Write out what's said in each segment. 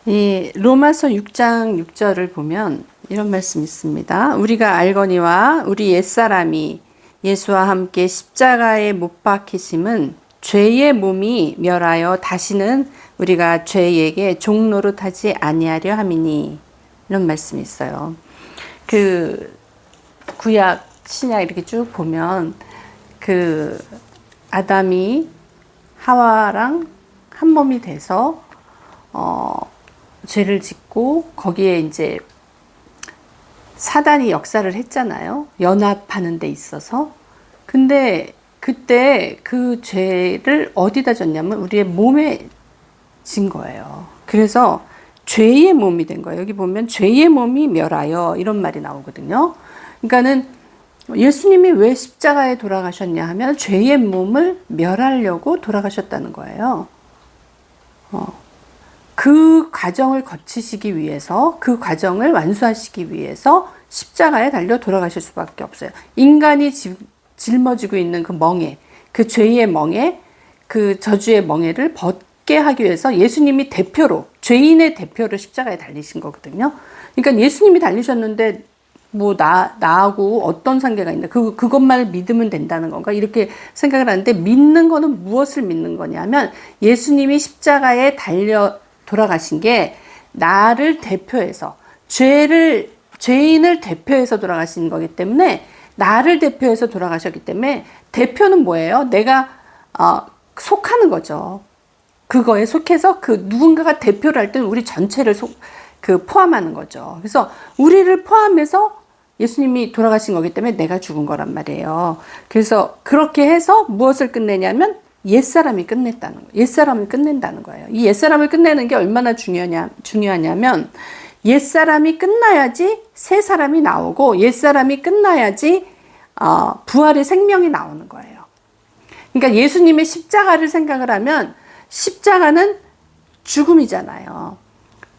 이 로마서 6장 6절을 보면 이런 말씀이 있습니다. 우리가 알거니와 우리 옛사람이 예수와 함께 십자가에 못 박히심은 죄의 몸이 멸하여 다시는 우리가 죄에게 종노릇하지 아니하려 함이니, 이런 말씀이 있어요. 그 구약 신약 이렇게 쭉 보면 그 아담이 하와랑 한 몸이 돼서 죄를 짓고 거기에 이제 사단이 역사를 했잖아요. 연합하는 데 있어서. 근데 그때 그 죄를 어디다 졌냐면 우리의 몸에 진 거예요. 그래서 죄의 몸이 된 거예요. 여기 보면 죄의 몸이 멸하여, 이런 말이 나오거든요. 그러니까는 예수님이 왜 십자가에 돌아가셨냐 하면 죄의 몸을 멸하려고 돌아가셨다는 거예요. 그 과정을 거치시기 위해서, 그 과정을 완수하시기 위해서 십자가에 달려 돌아가실 수밖에 없어요. 인간이 짊어지고 있는 그 멍에, 그 죄의 멍에, 그 저주의 멍에를 벗게 하기 위해서 예수님이 대표로, 죄인의 대표로 십자가에 달리신 거거든요. 그러니까 예수님이 달리셨는데 뭐 나하고 어떤 관계가 있나, 그것만 믿으면 된다는 건가, 이렇게 생각을 하는데, 믿는 거는 무엇을 믿는 거냐면 예수님이 십자가에 달려 돌아가신 게 나를 대표해서, 죄인을 대표해서 돌아가신 거기 때문에, 나를 대표해서 돌아가셨기 때문에, 대표는 뭐예요? 내가 속하는 거죠. 그거에 속해서 그 누군가가 대표를 할 때는 우리 전체를 포함하는 거죠. 그래서 우리를 포함해서 예수님이 돌아가신 거기 때문에 내가 죽은 거란 말이에요. 그래서 그렇게 해서 무엇을 끝내냐면 옛사람이 끝냈다는 거예요. 옛사람을 끝낸다는 거예요. 이 옛사람을 끝내는 게 얼마나 중요하냐면 옛사람이 끝나야지 새 사람이 나오고, 옛사람이 끝나야지 부활의 생명이 나오는 거예요. 그러니까 예수님의 십자가를 생각을 하면 십자가는 죽음이잖아요.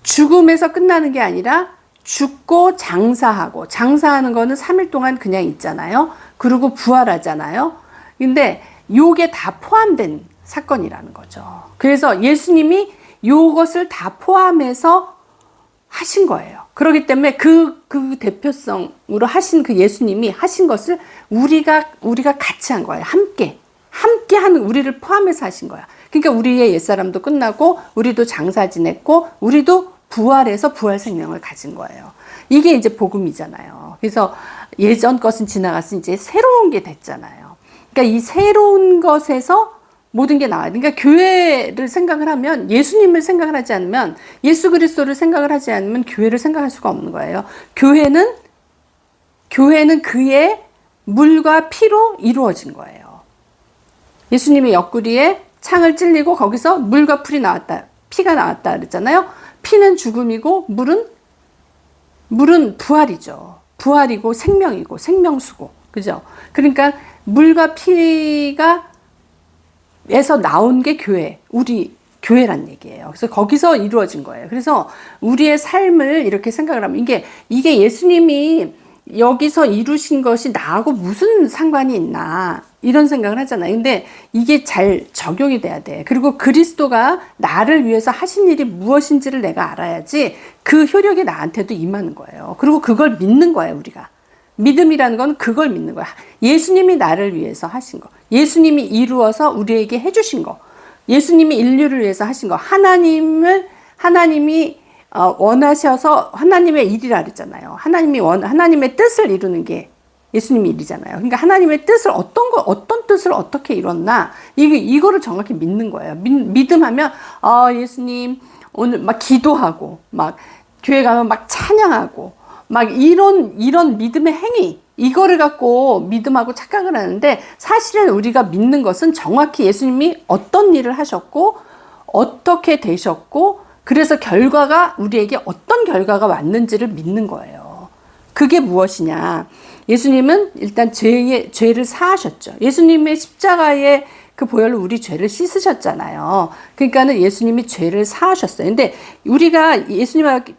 죽음에서 끝나는 게 아니라 죽고 장사하고, 장사하는 거는 3일 동안 그냥 있잖아요. 그리고 부활하잖아요. 근데 요게 다 포함된 사건이라는 거죠. 그래서 예수님이 요것을 다 포함해서 하신 거예요. 그렇기 때문에 그 대표성으로 하신 그 예수님이 하신 것을 우리가 같이 한 거예요. 함께 하는, 우리를 포함해서 하신 거야. 그러니까 우리의 옛사람도 끝나고, 우리도 장사 지냈고, 우리도 부활해서 부활 생명을 가진 거예요. 이게 이제 복음이잖아요. 그래서 예전 것은 지나갔으니 이제 새로운 게 됐잖아요. 그러니까 이 새로운 것에서 모든 게 나와요. 그러니까 교회를 생각을 하면, 예수님을 생각을 하지 않으면, 예수 그리스도를 생각을 하지 않으면 교회를 생각할 수가 없는 거예요. 교회는 그의 물과 피로 이루어진 거예요. 예수님의 옆구리에 창을 찔리고 거기서 물과 피가 나왔다 그랬잖아요. 피는 죽음이고 물은 부활이죠. 부활이고 생명이고 생명수고, 그죠? 그러니까 물과 피가 에서 나온 게 우리 교회란 얘기예요. 그래서 거기서 이루어진 거예요. 그래서 우리의 삶을 이렇게 생각을 하면 이게 예수님이 여기서 이루신 것이 나하고 무슨 상관이 있나, 이런 생각을 하잖아요. 근데 이게 잘 적용이 돼야 돼. 그리고 그리스도가 나를 위해서 하신 일이 무엇인지를 내가 알아야지 그 효력이 나한테도 임하는 거예요. 그리고 그걸 믿는 거예요, 우리가. 믿음이라는 건 그걸 믿는 거야. 예수님이 나를 위해서 하신 거, 예수님이 이루어서 우리에게 해주신 거, 예수님이 인류를 위해서 하신 거, 하나님이 원하셔서 하나님의 일이라 그랬잖아요. 하나님의 뜻을 이루는 게 예수님의 일이잖아요. 그러니까 하나님의 뜻을 어떤 뜻을 어떻게 이뤘나, 이거를 정확히 믿는 거예요. 믿음하면 예수님 오늘 막 기도하고, 막 교회 가면 막 찬양하고, 막 이런 믿음의 행위, 이거를 갖고 믿음하고 착각을 하는데, 사실은 우리가 믿는 것은 정확히 예수님이 어떤 일을 하셨고 어떻게 되셨고, 그래서 우리에게 어떤 결과가 왔는지를 믿는 거예요. 그게 무엇이냐? 예수님은 일단 죄를 사하셨죠. 예수님의 십자가의 그 보혈로 우리 죄를 씻으셨잖아요. 그러니까는 예수님이 죄를 사하셨어요. 근데 우리가 예수님하고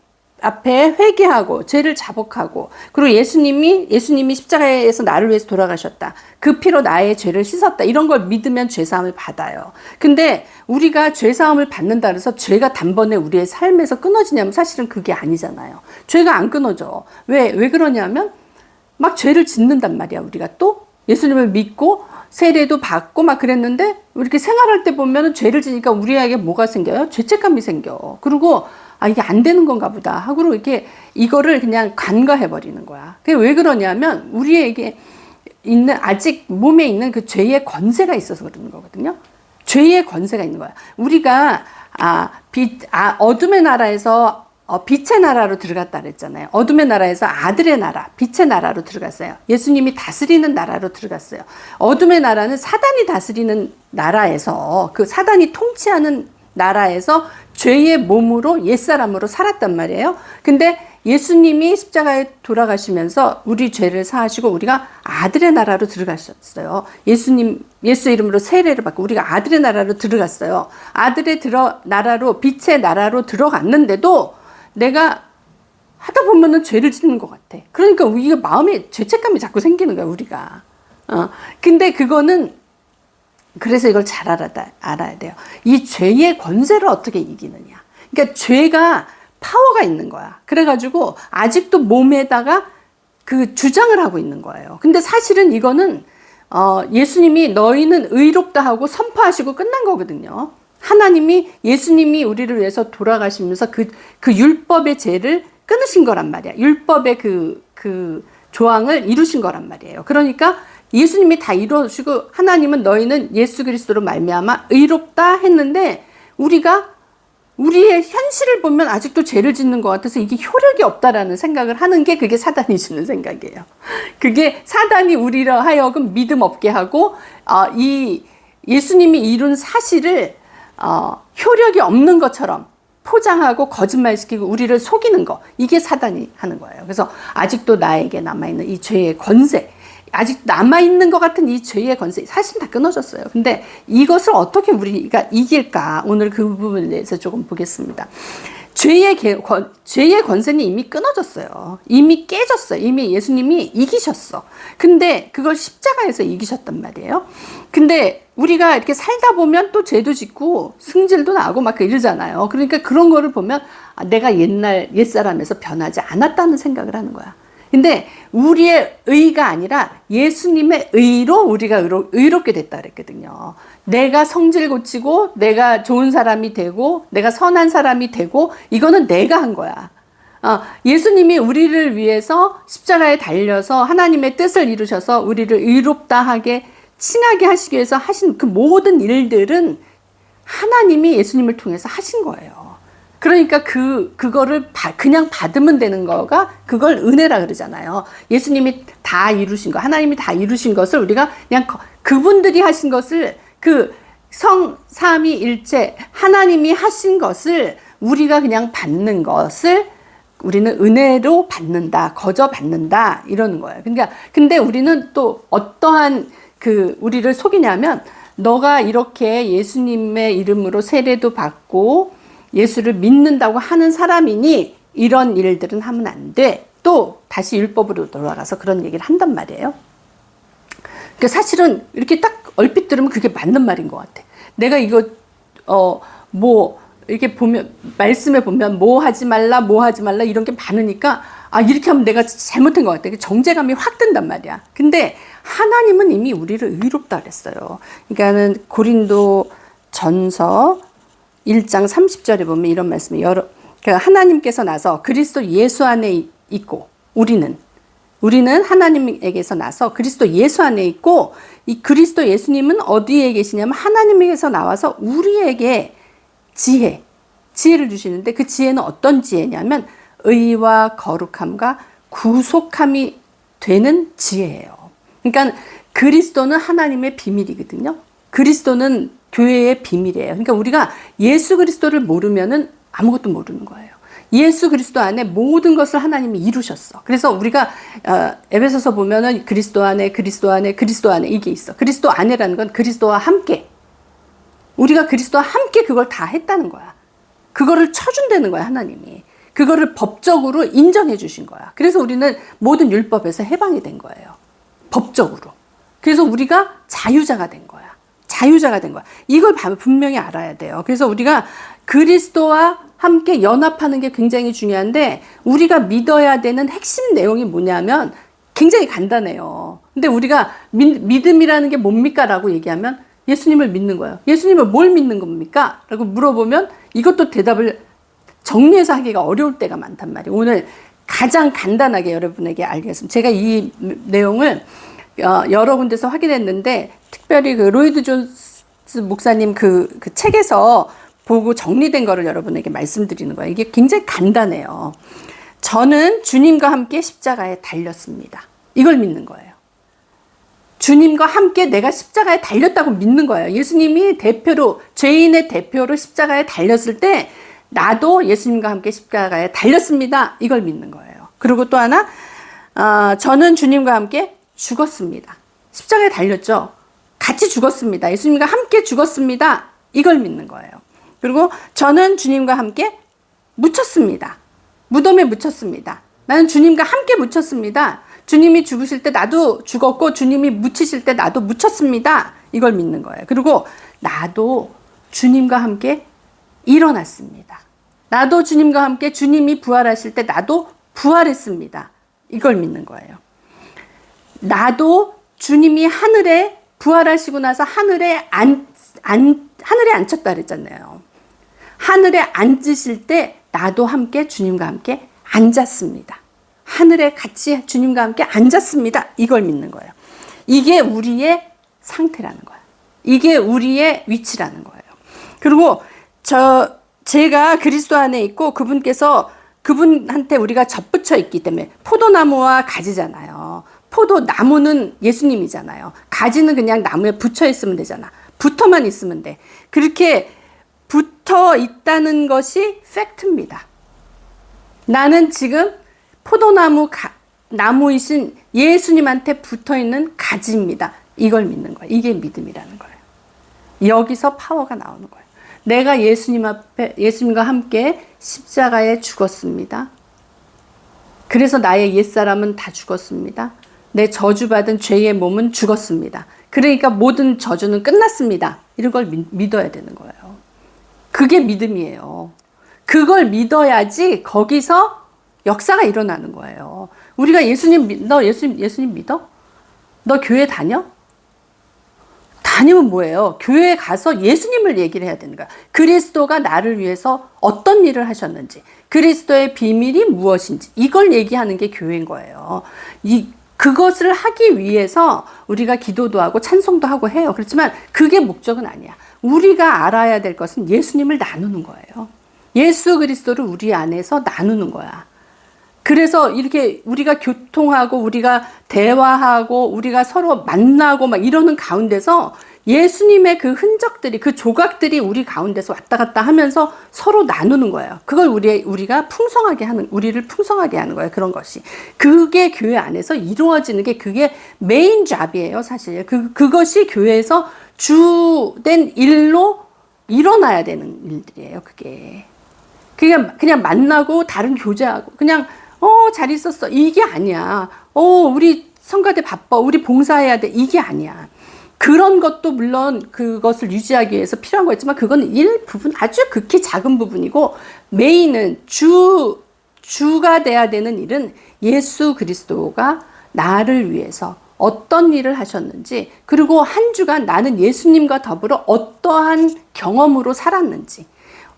앞에 회개하고 죄를 자복하고, 그리고 예수님이 십자가에서 나를 위해서 돌아가셨다, 그 피로 나의 죄를 씻었다, 이런 걸 믿으면 죄 사함을 받아요. 근데 우리가 죄 사함을 받는다 그래서 죄가 단번에 우리의 삶에서 끊어지냐면 사실은 그게 아니잖아요. 죄가 안 끊어져. 왜 그러냐면 막 죄를 짓는단 말이야. 우리가 또 예수님을 믿고 세례도 받고 막 그랬는데 이렇게 생활할 때 보면은 죄를 지니까 우리에게 뭐가 생겨요? 죄책감이 생겨. 그리고 이게 안 되는 건가 보다 하고 이렇게 이거를 그냥 간과해 버리는 거야. 그게 왜 그러냐면 우리에게 있는, 아직 몸에 있는 그 죄의 권세가 있어서 그러는 거거든요. 죄의 권세가 있는 거야. 우리가 어둠의 나라에서 빛의 나라로 들어갔다 그랬잖아요. 어둠의 나라에서 아들의 나라, 빛의 나라로 들어갔어요. 예수님이 다스리는 나라로 들어갔어요. 어둠의 나라는 사단이 다스리는 나라에서, 그 사단이 통치하는 나라에서 죄의 몸으로, 옛사람으로 살았단 말이에요. 근데 예수님이 십자가에 돌아가시면서 우리 죄를 사하시고 우리가 아들의 나라로 들어가셨어요. 예수 이름으로 세례를 받고 우리가 아들의 나라로 들어갔어요. 나라로, 빛의 나라로 들어갔는데도 내가 하다 보면은 죄를 짓는 것 같아. 그러니까 우리가 마음에 죄책감이 자꾸 생기는 거야, 우리가. 근데 그거는, 그래서 이걸 잘 알아야 돼요. 이 죄의 권세를 어떻게 이기느냐. 그러니까 죄가 파워가 있는 거야. 그래가지고 아직도 몸에다가 그 주장을 하고 있는 거예요. 근데 사실은 이거는 예수님이 너희는 의롭다 하고 선포하시고 끝난 거거든요. 예수님이 우리를 위해서 돌아가시면서 그 율법의 죄를 끊으신 거란 말이야. 율법의 그 조항을 이루신 거란 말이에요. 그러니까 예수님이 다 이루시고 하나님은 너희는 예수 그리스도로 말미암아 의롭다 했는데, 우리가 우리의 현실을 보면 아직도 죄를 짓는 것 같아서 이게 효력이 없다라는 생각을 하는 게, 그게 사단이 주는 생각이에요. 그게 사단이 우리로 하여금 믿음 없게 하고 이 예수님이 이룬 사실을 효력이 없는 것처럼 포장하고 거짓말시키고 우리를 속이는 거, 이게 사단이 하는 거예요. 그래서 아직도 나에게 남아있는 이 죄의 권세, 아직 남아있는 것 같은 이 죄의 권세, 사실 다 끊어졌어요. 근데 이것을 어떻게 우리가 이길까? 오늘 그 부분에 대해서 조금 보겠습니다. 죄의 권세는 이미 끊어졌어요. 이미 깨졌어요. 이미 예수님이 이기셨어. 근데 그걸 십자가에서 이기셨단 말이에요. 근데 우리가 이렇게 살다 보면 또 죄도 짓고 승질도 나고 막 이러잖아요. 그러니까 그런 거를 보면 내가 옛사람에서 변하지 않았다는 생각을 하는 거야. 근데 우리의 의가 아니라 예수님의 의로 우리가 의롭게 됐다 그랬거든요. 내가 성질 고치고 내가 좋은 사람이 되고 내가 선한 사람이 되고, 이거는 내가 한 거야. 예수님이 우리를 위해서 십자가에 달려서 하나님의 뜻을 이루셔서 우리를 의롭다 하게, 칭하게 하시기 위해서 하신 그 모든 일들은 하나님이 예수님을 통해서 하신 거예요. 그러니까 그거를 그냥 받으면 되는 거가, 그걸 은혜라 그러잖아요. 예수님이 다 이루신 거, 하나님이 다 이루신 것을 우리가 그냥 그분들이 하신 것을, 그 삼위일체 하나님이 하신 것을 우리가 그냥 받는 것을 우리는 은혜로 받는다, 거저 받는다, 이러는 거예요. 그러니까 근데 우리는 또 어떠한 우리를 속이냐면, 너가 이렇게 예수님의 이름으로 세례도 받고 예수를 믿는다고 하는 사람이니 이런 일들은 하면 안 돼. 또 다시 율법으로 돌아가서 그런 얘기를 한단 말이에요. 그러니까 사실은 이렇게 딱 얼핏 들으면 그게 맞는 말인 것 같아. 내가 이거 이렇게 보면, 말씀에 보면 뭐 하지 말라 이런 게 많으니까 이렇게 하면 내가 잘못한 것 같아. 정죄감이 확 든단 말이야. 근데 하나님은 이미 우리를 의롭다 그랬어요. 그러니까는 고린도 전서 1장 30절에 보면 이런 말씀이, 하나님께서 나서 그리스도 예수 안에 있고, 우리는 하나님에게서 나서 그리스도 예수 안에 있고, 이 그리스도 예수님은 어디에 계시냐면 하나님에게서 나와서 우리에게 지혜를 주시는데, 그 지혜는 어떤 지혜냐면 의와 거룩함과 구속함이 되는 지혜예요. 그러니까 그리스도는 하나님의 비밀이거든요. 그리스도는 교회의 비밀이에요. 그러니까 우리가 예수 그리스도를 모르면은 아무것도 모르는 거예요. 예수 그리스도 안에 모든 것을 하나님이 이루셨어. 그래서 우리가 에베소서 보면은 그리스도 안에 이게 있어. 그리스도 안에라는 건 그리스도와 함께, 우리가 그리스도와 함께 그걸 다 했다는 거야. 그거를 쳐준다는 거야, 하나님이. 그거를 법적으로 인정해 주신 거야. 그래서 우리는 모든 율법에서 해방이 된 거예요. 법적으로. 그래서 우리가 자유자가 된 거야. 자유자가 된 거야. 이걸 분명히 알아야 돼요. 그래서 우리가 그리스도와 함께 연합하는 게 굉장히 중요한데, 우리가 믿어야 되는 핵심 내용이 뭐냐면 굉장히 간단해요. 근데 우리가 믿음이라는 게 뭡니까? 라고 얘기하면 예수님을 믿는 거예요. 예수님을 뭘 믿는 겁니까? 라고 물어보면 이것도 대답을 정리해서 하기가 어려울 때가 많단 말이에요. 오늘 가장 간단하게 여러분에게 알겠습니다. 제가 이 내용을 여러 군데서 확인했는데, 특별히 그 로이드 존스 목사님 그 책에서 보고 정리된 거를 여러분에게 말씀드리는 거예요. 이게 굉장히 간단해요. 저는 주님과 함께 십자가에 달렸습니다. 이걸 믿는 거예요. 주님과 함께 내가 십자가에 달렸다고 믿는 거예요. 예수님이 대표로, 죄인의 대표로 십자가에 달렸을 때 나도 예수님과 함께 십자가에 달렸습니다. 이걸 믿는 거예요. 그리고 또 하나, 저는 주님과 함께 죽었습니다. 십자가에 달렸죠. 같이 죽었습니다. 예수님과 함께 죽었습니다. 이걸 믿는 거예요. 그리고 저는 주님과 함께 묻혔습니다. 무덤에 묻혔습니다. 나는 주님과 함께 묻혔습니다. 주님이 죽으실 때 나도 죽었고, 주님이 묻히실 때 나도 묻혔습니다. 이걸 믿는 거예요. 그리고 나도 주님과 함께 일어났습니다. 나도 주님과 함께 주님이 부활하실 때 나도 부활했습니다. 이걸 믿는 거예요. 나도 주님이 하늘에 부활하시고 나서 하늘에 앉혔다 그랬잖아요. 하늘에 앉으실 때 나도 함께 주님과 함께 앉았습니다. 하늘에 같이 주님과 함께 앉았습니다. 이걸 믿는 거예요. 이게 우리의 상태라는 거예요. 이게 우리의 위치라는 거예요. 그리고 제가 그리스도 안에 있고 그분한테 우리가 접붙여 있기 때문에, 포도나무와 가지잖아요. 포도나무는 예수님이잖아요. 가지는 그냥 나무에 붙여 있으면 되잖아. 붙어만 있으면 돼. 그렇게 붙어 있다는 것이 팩트입니다. 나는 지금 나무이신 예수님한테 붙어 있는 가지입니다. 이걸 믿는 거예요. 이게 믿음이라는 거예요. 여기서 파워가 나오는 거예요. 내가 예수님과 함께 십자가에 죽었습니다. 그래서 나의 옛사람은 다 죽었습니다. 내 저주받은 죄의 몸은 죽었습니다. 그러니까 모든 저주는 끝났습니다. 이런 걸 믿어야 되는 거예요. 그게 믿음이에요. 그걸 믿어야지 거기서 역사가 일어나는 거예요. 우리가 너 예수님 믿어? 너 교회 다녀? 다니면 뭐예요? 교회에 가서 예수님을 얘기를 해야 되는 거야. 그리스도가 나를 위해서 어떤 일을 하셨는지, 그리스도의 비밀이 무엇인지, 이걸 얘기하는 게 교회인 거예요. 그것을 하기 위해서 우리가 기도도 하고 찬송도 하고 해요. 그렇지만 그게 목적은 아니야. 우리가 알아야 될 것은 예수님을 나누는 거예요. 예수 그리스도를 우리 안에서 나누는 거야. 그래서 이렇게 우리가 교통하고 우리가 대화하고 우리가 서로 만나고 막 이러는 가운데서 예수님의 그 흔적들이, 그 조각들이 우리 가운데서 왔다 갔다 하면서 서로 나누는 거예요. 그걸 우리를 풍성하게 하는 거예요. 그런 것이. 그게 교회 안에서 이루어지는 게 그게 메인 잡이에요, 사실. 그것이 교회에서 주된 일로 일어나야 되는 일들이에요, 그게. 그냥 만나고 다른 교제하고 그냥 잘 있었어. 이게 아니야. 우리 성가대 바빠. 우리 봉사해야 돼. 이게 아니야. 그런 것도 물론 그것을 유지하기 위해서 필요한 거였지만 그건 일부분, 아주 극히 작은 부분이고, 메인은 주가 돼야 되는 일은 예수 그리스도가 나를 위해서 어떤 일을 하셨는지, 그리고 한 주간 나는 예수님과 더불어 어떠한 경험으로 살았는지,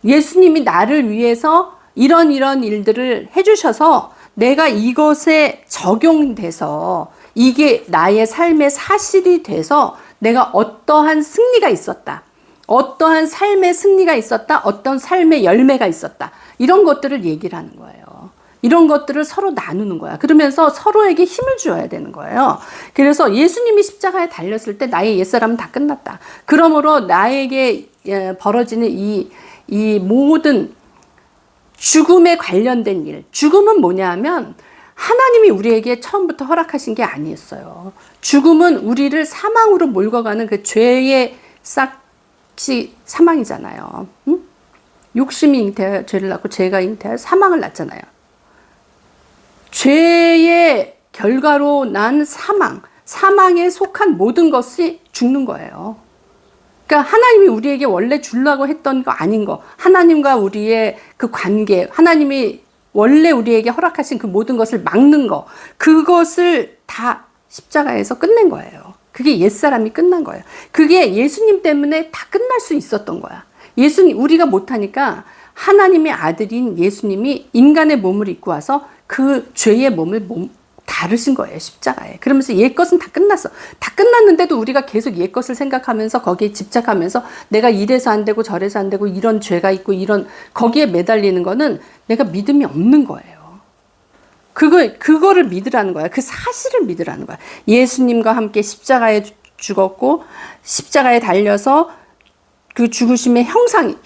예수님이 나를 위해서 이런 일들을 해주셔서 내가 이것에 적용돼서 이게 나의 삶의 사실이 돼서 내가 어떠한 승리가 있었다. 어떠한 삶의 승리가 있었다. 어떤 삶의 열매가 있었다. 이런 것들을 얘기를 하는 거예요. 이런 것들을 서로 나누는 거야. 그러면서 서로에게 힘을 줘야 되는 거예요. 그래서 예수님이 십자가에 달렸을 때 나의 옛사람은 다 끝났다. 그러므로 나에게 벌어지는 이 모든 죽음에 관련된 일. 죽음은 뭐냐면 하나님이 우리에게 처음부터 허락하신 게 아니었어요. 죽음은 우리를 사망으로 몰고 가는 그 죄의 싹이 사망이잖아요. 응? 욕심이 잉태하여 죄를 낳고 죄가 잉태하여 사망을 낳잖아요. 죄의 결과로 난 사망에 속한 모든 것이 죽는 거예요. 그러니까 하나님이 우리에게 원래 주려고 했던 거 아닌 거, 하나님과 우리의 그 관계, 하나님이 원래 우리에게 허락하신 그 모든 것을 막는 거, 그것을 다 십자가에서 끝낸 거예요. 그게 옛사람이 끝난 거예요. 그게 예수님 때문에 다 끝날 수 있었던 거야. 예수님, 우리가 못하니까 하나님의 아들인 예수님이 인간의 몸을 입고 와서 그 죄의 몸을 다루신 거예요, 십자가에. 그러면서 옛 것은 다 끝났어. 다 끝났는데도 우리가 계속 옛 것을 생각하면서 거기에 집착하면서 내가 이래서 안 되고 저래서 안 되고 이런 죄가 있고 이런 거기에 매달리는 거는 내가 믿음이 없는 거예요. 그거를 믿으라는 거야. 그 사실을 믿으라는 거야. 예수님과 함께 십자가에 죽었고 십자가에 달려서 그 죽으심의 형상이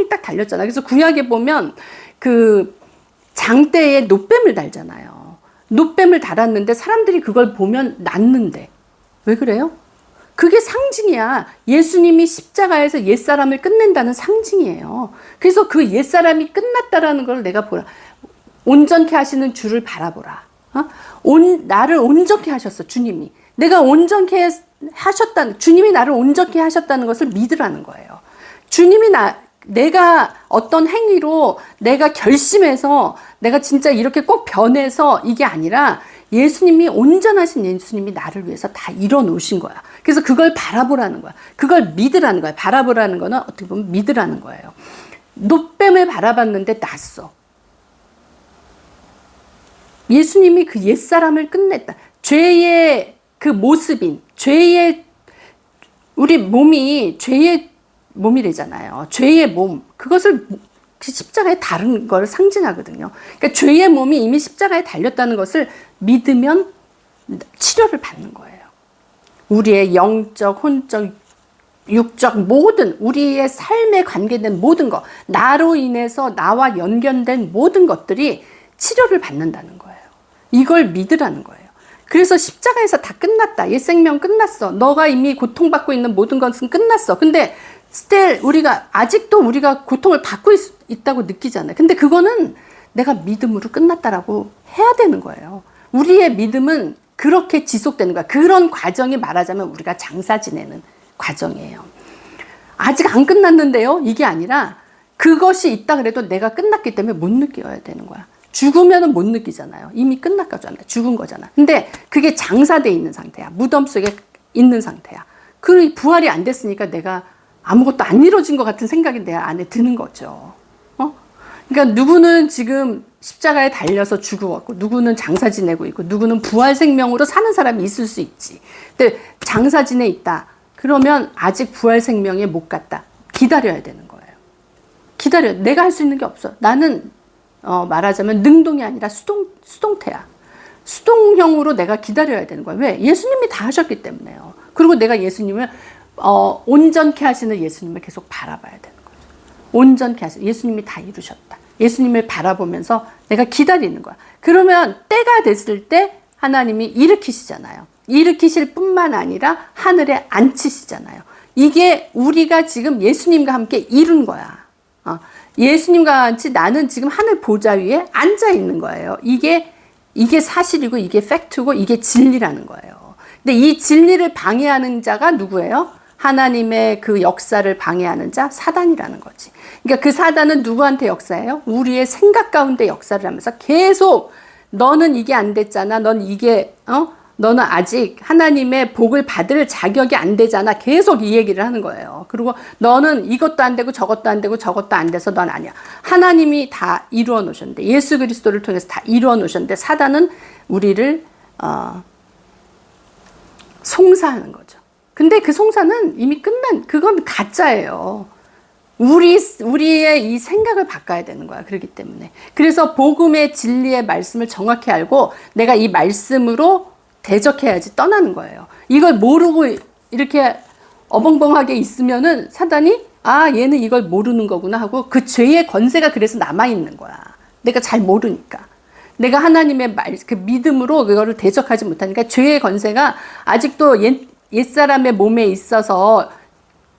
딱 달렸잖아. 그래서 구약에 보면 그 장대에 놋뱀을 달잖아요. 놋뱀을 달았는데 사람들이 그걸 보면 낫는데. 왜 그래요? 그게 상징이야. 예수님이 십자가에서 옛사람을 끝낸다는 상징이에요. 그래서 그 옛사람이 끝났다라는 걸 내가 보라. 온전케 하시는 주를 바라보라. 나를 온전케 하셨어, 주님이. 내가 온전케 주님이 나를 온전케 하셨다는 것을 믿으라는 거예요. 주님이 내가 어떤 행위로 내가 결심해서 내가 진짜 이렇게 꼭 변해서 이게 아니라 예수님이 온전하신 예수님이 나를 위해서 다 이뤄 놓으신 거야. 그래서 그걸 바라보라는 거야. 그걸 믿으라는 거야. 바라보라는 거는 어떻게 보면 믿으라는 거예요. 놋뱀을 바라봤는데 낫어. 예수님이 그 옛사람을 끝냈다. 죄의 그 모습인, 우리 몸이 죄의 몸이래잖아요. 죄의 몸. 그것을 십자가에 다른 걸 상징하거든요. 그러니까 죄의 몸이 이미 십자가에 달렸다는 것을 믿으면 치료를 받는 거예요. 우리의 영적, 혼적, 육적 모든 우리의 삶에 관계된 모든 것, 나로 인해서 나와 연결된 모든 것들이 치료를 받는다는 거예요. 이걸 믿으라는 거예요. 그래서 십자가에서 다 끝났다. 옛 생명 끝났어. 너가 이미 고통받고 있는 모든 것은 끝났어. 근데 아직도 우리가 고통을 받고 있다고 느끼잖아요. 근데 그거는 내가 믿음으로 끝났다라고 해야 되는 거예요. 우리의 믿음은 그렇게 지속되는 거야. 그런 과정이 말하자면 우리가 장사 지내는 과정이에요. 아직 안 끝났는데요? 이게 아니라 그것이 있다 그래도 내가 끝났기 때문에 못 느껴야 되는 거야. 죽으면 못 느끼잖아요. 이미 끝났잖아. 죽은 거잖아. 근데 그게 장사돼 있는 상태야. 무덤 속에 있는 상태야. 그 부활이 안 됐으니까 내가 아무것도 안 이루어진 것 같은 생각이 내 안에 드는 거죠. 그러니까 누구는 지금 십자가에 달려서 죽어왔고, 누구는 장사 지내고 있고, 누구는 부활 생명으로 사는 사람이 있을 수 있지. 근데 장사 지내 있다. 그러면 아직 부활 생명에 못 갔다. 기다려야 되는 거예요. 내가 할 수 있는 게 없어. 나는 말하자면 능동이 아니라 수동태야. 수동형으로 내가 기다려야 되는 거야. 왜? 예수님이 다 하셨기 때문에요. 그리고 내가 예수님을 온전케 하시는 예수님을 계속 바라봐야 되는 거죠. 온전케 하시는 예수님이 다 이루셨다. 예수님을 바라보면서 내가 기다리는 거야. 그러면 때가 됐을 때 하나님이 일으키시잖아요. 일으키실 뿐만 아니라 하늘에 앉히시잖아요. 이게 우리가 지금 예수님과 함께 이룬 거야. 예수님과 같이 나는 지금 하늘 보좌 위에 앉아 있는 거예요. 이게 사실이고 이게 팩트고 이게 진리라는 거예요. 근데 이 진리를 방해하는 자가 누구예요? 하나님의 그 역사를 방해하는 자, 사단이라는 거지. 그러니까 그 사단은 누구한테 역사해요? 우리의 생각 가운데 역사를 하면서 계속 너는 이게 안 됐잖아. 너는 아직 하나님의 복을 받을 자격이 안 되잖아. 계속 이 얘기를 하는 거예요. 그리고 너는 이것도 안 되고 저것도 안 되고 저것도 안 돼서 넌 아니야. 하나님이 다 이루어 놓으셨는데, 예수 그리스도를 통해서 다 이루어 놓으셨는데 사단은 우리를 송사하는 거죠. 근데 그 송사는 이미 그건 가짜예요. 우리의 이 생각을 바꿔야 되는 거야. 그렇기 때문에. 그래서 복음의 진리의 말씀을 정확히 알고 내가 이 말씀으로 대적해야지 떠나는 거예요. 이걸 모르고 이렇게 어벙벙하게 있으면은 사단이 얘는 이걸 모르는 거구나 하고 그 죄의 권세가 그래서 남아있는 거야. 내가 잘 모르니까. 내가 하나님의 그 믿음으로 그거를 대적하지 못하니까 죄의 권세가 아직도 옛사람의 몸에 있어서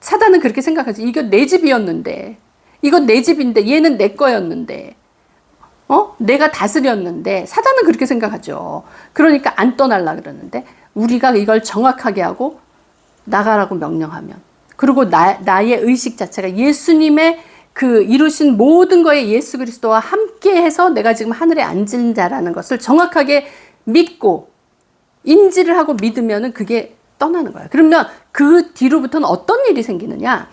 사단은 그렇게 생각하지. 이거 내 집이었는데, 이거 내 집인데, 얘는 내 거였는데, 내가 다스렸는데, 사단은 그렇게 생각하죠. 그러니까 안 떠날라 그러는데, 우리가 이걸 정확하게 하고 나가라고 명령하면, 그리고 나의 의식 자체가 예수님의 그 이루신 모든 거에 예수 그리스도와 함께 해서 내가 지금 하늘에 앉은 자라는 것을 정확하게 믿고 인지를 하고 믿으면은 그게 떠나는 거야. 그러면 그 뒤로부터는 어떤 일이 생기느냐?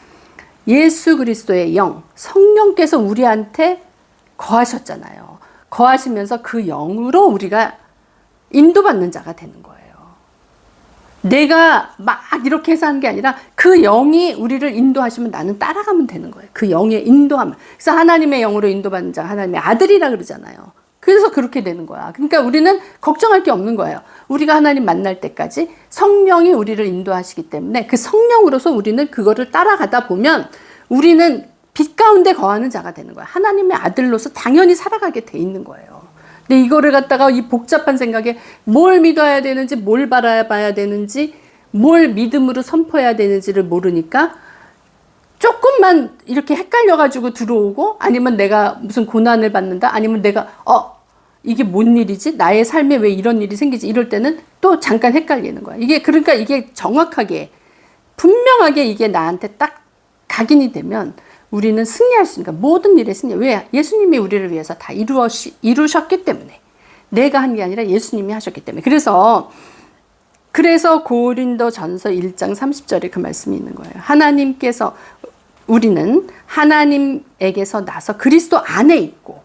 예수 그리스도의 영, 성령께서 우리한테 거하셨잖아요. 거하시면서 그 영으로 우리가 인도받는 자가 되는 거예요. 내가 막 이렇게 해서 하는 게 아니라 그 영이 우리를 인도하시면 나는 따라가면 되는 거예요. 그 영의 인도함. 그래서 하나님의 영으로 인도받는 자가 하나님의 아들이라 그러잖아요. 그래서 그렇게 되는 거야. 그러니까 우리는 걱정할 게 없는 거예요. 우리가 하나님 만날 때까지 성령이 우리를 인도하시기 때문에 그 성령으로서 우리는 그거를 따라가다 보면 우리는 빛 가운데 거하는 자가 되는 거야. 하나님의 아들로서 당연히 살아가게 돼 있는 거예요. 근데 이거를 갖다가 이 복잡한 생각에 뭘 믿어야 되는지, 뭘 바라봐야 되는지, 뭘 믿음으로 선포해야 되는지를 모르니까 조금만 이렇게 헷갈려가지고 들어오고, 아니면 내가 무슨 고난을 받는다, 아니면 내가 이게 뭔 일이지? 나의 삶에 왜 이런 일이 생기지? 이럴 때는 또 잠깐 헷갈리는 거야. 그러니까 이게 정확하게 분명하게 이게 나한테 딱 각인이 되면 우리는 승리할 수 있으니까 모든 일에 승리. 왜? 예수님이 우리를 위해서 다 이루셨기 때문에. 내가 한 게 아니라 예수님이 하셨기 때문에. 그래서 고린도전서 1장 30절에 그 말씀이 있는 거예요. 우리는 하나님에게서 나서 그리스도 안에 있고,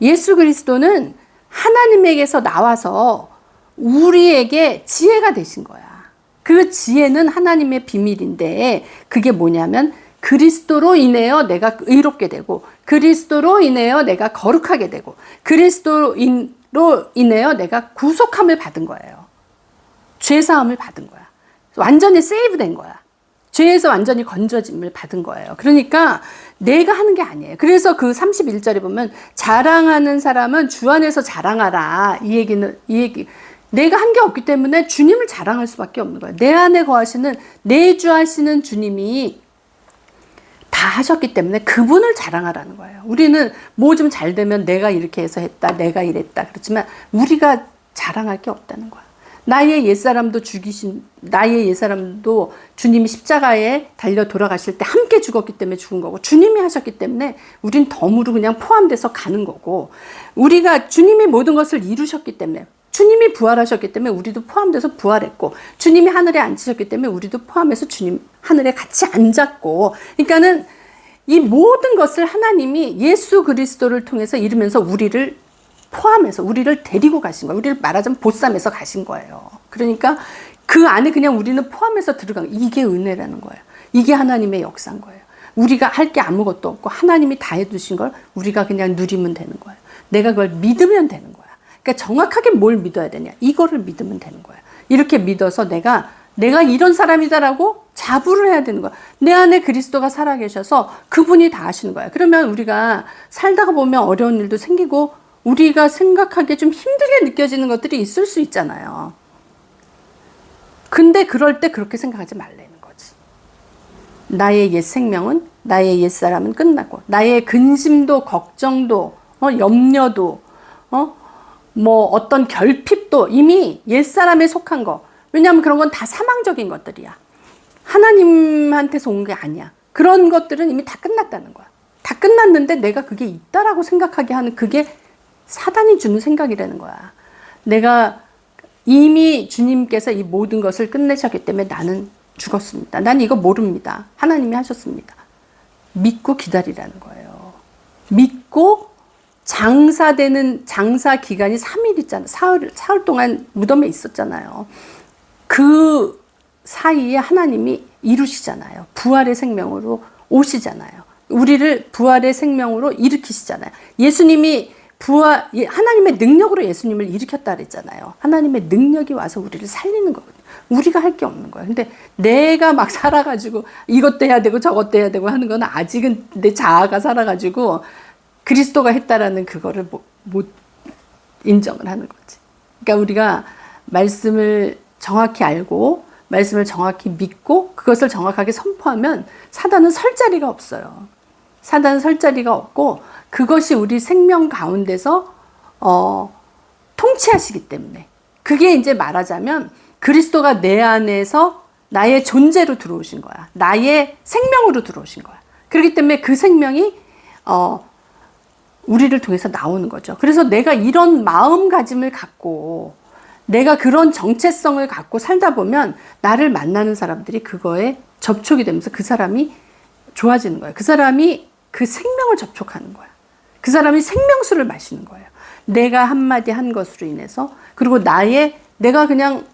예수 그리스도는 하나님에게서 나와서 우리에게 지혜가 되신 거야. 그 지혜는 하나님의 비밀인데, 그게 뭐냐면 그리스도로 인하여 내가 의롭게 되고, 그리스도로 인하여 내가 거룩하게 되고, 그리스도로 인하여 내가 구속함을 받은 거예요. 죄사함을 받은 거야. 완전히 세이브된 거야. 죄에서 완전히 건져짐을 받은 거예요. 그러니까 내가 하는 게 아니에요. 그래서 그 31절에 보면 자랑하는 사람은 주 안에서 자랑하라. 이 얘기. 내가 한 게 없기 때문에 주님을 자랑할 수밖에 없는 거예요. 내 안에 거하시는, 내주하시는 주님이 다 하셨기 때문에 그분을 자랑하라는 거예요. 우리는 뭐 좀 잘 되면 내가 이렇게 해서 했다, 내가 이랬다. 그렇지만 우리가 자랑할 게 없다는 거야. 나의 옛사람도 주님이 십자가에 달려 돌아가실 때 함께 죽었기 때문에 죽은 거고, 주님이 하셨기 때문에 우린 덤으로 그냥 포함돼서 가는 거고, 우리가 주님이 모든 것을 이루셨기 때문에, 주님이 부활하셨기 때문에 우리도 포함돼서 부활했고, 주님이 하늘에 앉으셨기 때문에 우리도 포함해서 주님 하늘에 같이 앉았고, 그러니까는 이 모든 것을 하나님이 예수 그리스도를 통해서 이루면서 우리를 포함해서 우리를 데리고 가신 거예요. 우리를 말하자면 보쌈해서 가신 거예요. 그러니까 그 안에 그냥 우리는 포함해서 들어간 거예요. 이게 은혜라는 거예요. 이게 하나님의 역사인 거예요. 우리가 할 게 아무것도 없고 하나님이 다 해두신 걸 우리가 그냥 누리면 되는 거예요. 내가 그걸 믿으면 되는 거야. 그러니까 정확하게 뭘 믿어야 되냐? 이거를 믿으면 되는 거야. 이렇게 믿어서 내가 이런 사람이다라고 자부를 해야 되는 거야. 내 안에 그리스도가 살아계셔서 그분이 다 하시는 거야. 그러면 우리가 살다가 보면 어려운 일도 생기고 우리가 생각하기에 좀 힘들게 느껴지는 것들이 있을 수 있잖아요. 근데 그럴 때 그렇게 생각하지 말라는 거지. 나의 옛 생명은, 나의 옛 사람은 끝났고, 나의 근심도, 걱정도, 염려도, 뭐 어떤 결핍도 이미 옛 사람에 속한 거. 왜냐하면 그런 건 다 사망적인 것들이야. 하나님한테서 온 게 아니야. 그런 것들은 이미 다 끝났다는 거야. 다 끝났는데 내가 그게 있다라고 생각하게 하는, 그게 사단이 주는 생각이라는 거야. 내가 이미 주님께서 이 모든 것을 끝내셨기 때문에 나는 죽었습니다. 난 이거 모릅니다. 하나님이 하셨습니다. 믿고 기다리라는 거예요. 믿고 장사 기간이 3일 있잖아요. 사흘 동안 무덤에 있었잖아요. 그 사이에 하나님이 이루시잖아요. 부활의 생명으로 오시잖아요. 우리를 부활의 생명으로 일으키시잖아요. 예수님이 하나님의 능력으로 예수님을 일으켰다 그랬잖아요. 하나님의 능력이 와서 우리를 살리는 거거든요. 우리가 할 게 없는 거예요. 근데 내가 막 살아가지고 이것도 해야 되고 저것도 해야 되고 하는 건 아직은 내 자아가 살아가지고 그리스도가 했다라는 그거를 못 인정을 하는 거지. 그러니까 우리가 말씀을 정확히 알고 말씀을 정확히 믿고 그것을 정확하게 선포하면 사단은 설 자리가 없어요. 사단은 설 자리가 없고 그것이 우리 생명 가운데서 통치하시기 때문에 그게 이제 말하자면 그리스도가 내 안에서 나의 존재로 들어오신 거야. 나의 생명으로 들어오신 거야. 그렇기 때문에 그 생명이 우리를 통해서 나오는 거죠. 그래서 내가 이런 마음가짐을 갖고 내가 그런 정체성을 갖고 살다 보면 나를 만나는 사람들이 그거에 접촉이 되면서 그 사람이 좋아지는 거예요. 그 사람이 그 생명을 접촉하는 거야. 그 사람이 생명수를 마시는 거예요. 내가 한마디 한 것으로 인해서. 그리고 내가 그냥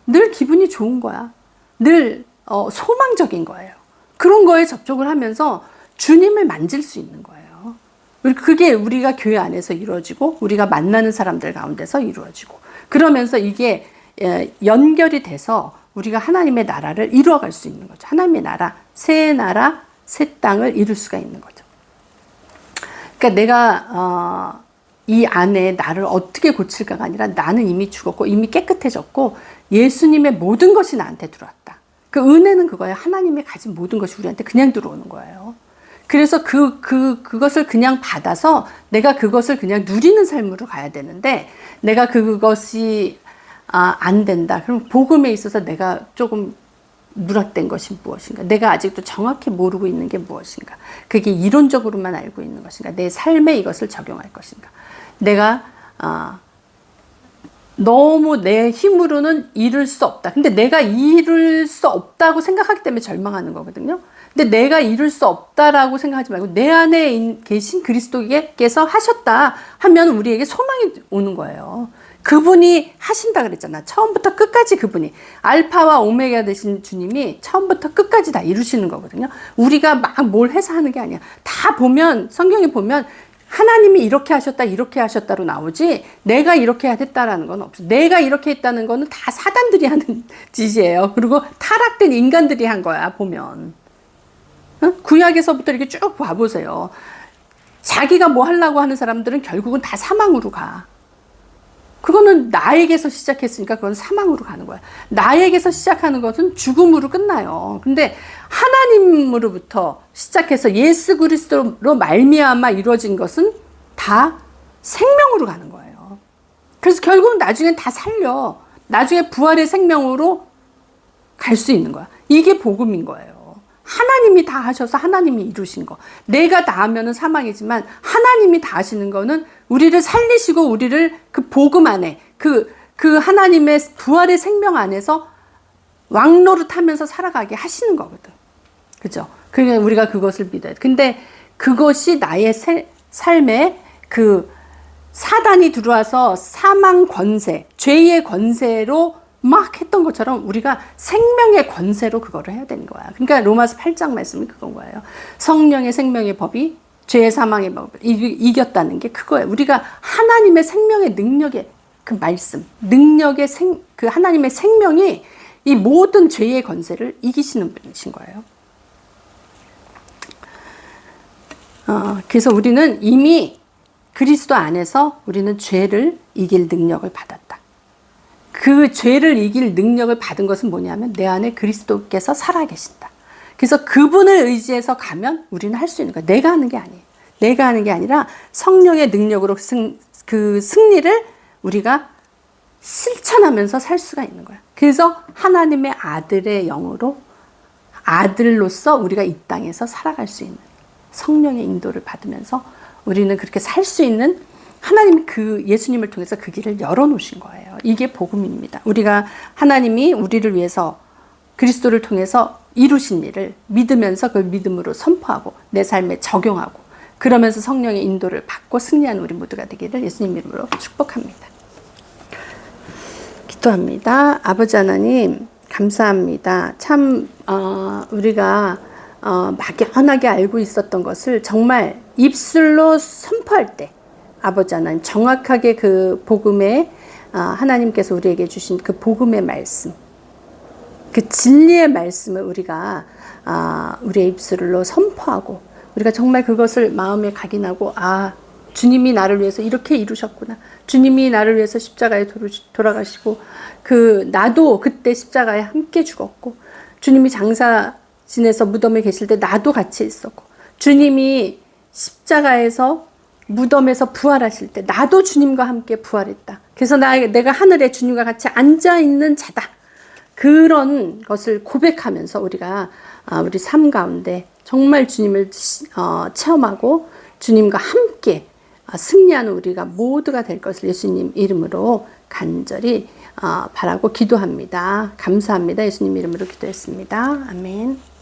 늘 기분이 좋은 거야. 늘 소망적인 거예요. 그런 거에 접촉을 하면서 주님을 만질 수 있는 거예요. 그게 우리가 교회 안에서 이루어지고 우리가 만나는 사람들 가운데서 이루어지고 그러면서 이게 연결이 돼서 우리가 하나님의 나라를 이루어갈 수 있는 거죠. 하나님의 나라, 새 땅을 이룰 수가 있는 거죠. 그러니까 내가 이 안에 나를 어떻게 고칠까가 아니라 나는 이미 죽었고 이미 깨끗해졌고 예수님의 모든 것이 나한테 들어왔다. 그 은혜는 그거예요. 하나님이 가진 모든 것이 우리한테 그냥 들어오는 거예요. 그래서 그것을 그냥 받아서 내가 그것을 그냥 누리는 삶으로 가야 되는데 내가 그것이 안 된다. 그럼 복음에 있어서 내가 조금 누락된 것이 무엇인가? 내가 아직도 정확히 모르고 있는 게 무엇인가? 그게 이론적으로만 알고 있는 것인가? 내 삶에 이것을 적용할 것인가? 내가 너무 내 힘으로는 이룰 수 없다. 근데 내가 이룰 수 없다고 생각하기 때문에 절망하는 거거든요. 근데 내가 이룰 수 없다라고 생각하지 말고 내 안에 계신 그리스도께서 하셨다 하면 우리에게 소망이 오는 거예요. 그분이 하신다 그랬잖아. 처음부터 끝까지 그분이 알파와 오메가 되신 주님이 처음부터 끝까지 다 이루시는 거거든요. 우리가 막 뭘 해서 하는 게 아니야. 다 보면 성경에 보면 하나님이 이렇게 하셨다로 나오지 내가 이렇게 했다라는 건 없어. 내가 이렇게 했다는 거는 다 사단들이 하는 짓이에요. 그리고 타락된 인간들이 한 거야 보면. 구약에서부터 이렇게 쭉 봐보세요. 자기가 뭐 하려고 하는 사람들은 결국은 다 사망으로 가. 그거는 나에게서 시작했으니까 그건 사망으로 가는 거야. 나에게서 시작하는 것은 죽음으로 끝나요. 근데 하나님으로부터 시작해서 예수 그리스도로 말미암아 이루어진 것은 다 생명으로 가는 거예요. 그래서 결국은 나중엔 다 살려. 나중에 부활의 생명으로 갈 수 있는 거야. 이게 복음인 거예요. 하나님이 다 하셔서 하나님이 이루신 거. 내가 다 하면은 사망이지만 하나님이 다 하시는 거는 우리를 살리시고 우리를 그 복음 안에 그 하나님의 부활의 생명 안에서 왕노릇하면서 살아가게 하시는 거거든. 그죠? 그러니까 우리가 그것을 믿어야 돼. 근데 그것이 나의 삶에 그 사단이 들어와서 사망 권세, 죄의 권세로 막 했던 것처럼 우리가 생명의 권세로 그거를 해야 되는 거야. 그러니까 로마서 8장 말씀이 그건 거예요. 성령의 생명의 법이 죄의 사망의 법을 이겼다는 게 그거예요. 우리가 하나님의 생명의 능력의 그 말씀, 능력의 그 하나님의 생명이 이 모든 죄의 권세를 이기시는 분이신 거예요. 그래서 우리는 이미 그리스도 안에서 우리는 죄를 이길 능력을 받았다. 그 죄를 이길 능력을 받은 것은 뭐냐면 내 안에 그리스도께서 살아계신다. 그래서 그분을 의지해서 가면 우리는 할 수 있는 거야. 내가 하는 게 아니에요. 내가 하는 게 아니라 성령의 능력으로 그 승리를 우리가 실천하면서 살 수가 있는 거야. 그래서 하나님의 아들의 영으로 아들로서 우리가 이 땅에서 살아갈 수 있는 성령의 인도를 받으면서 우리는 그렇게 살 수 있는 하나님 그 예수님을 통해서 그 길을 열어놓으신 거예요. 이게 복음입니다. 우리가 하나님이 우리를 위해서 그리스도를 통해서 이루신 일을 믿으면서 그 믿음으로 선포하고 내 삶에 적용하고 그러면서 성령의 인도를 받고 승리하는 우리 모두가 되기를 예수님 이름으로 축복합니다. 기도합니다. 아버지 하나님 감사합니다. 참 우리가 막연하게 알고 있었던 것을 정말 입술로 선포할 때 아버지 하나님 정확하게 그 복음의 하나님께서 우리에게 주신 그 복음의 말씀 그 진리의 말씀을 우리가 우리의 입술로 선포하고 우리가 정말 그것을 마음에 각인하고 주님이 나를 위해서 이렇게 이루셨구나. 주님이 나를 위해서 십자가에 돌아가시고 나도 그때 십자가에 함께 죽었고 주님이 장사 지내서 무덤에 계실 때 나도 같이 있었고 주님이 십자가에서 무덤에서 부활하실 때 나도 주님과 함께 부활했다. 그래서 내가 하늘에 주님과 같이 앉아 있는 자다. 그런 것을 고백하면서 우리가 우리 삶 가운데 정말 주님을 체험하고 주님과 함께 승리하는 우리가 모두가 될 것을 예수님 이름으로 간절히 바라고 기도합니다. 감사합니다. 예수님 이름으로 기도했습니다. 아멘.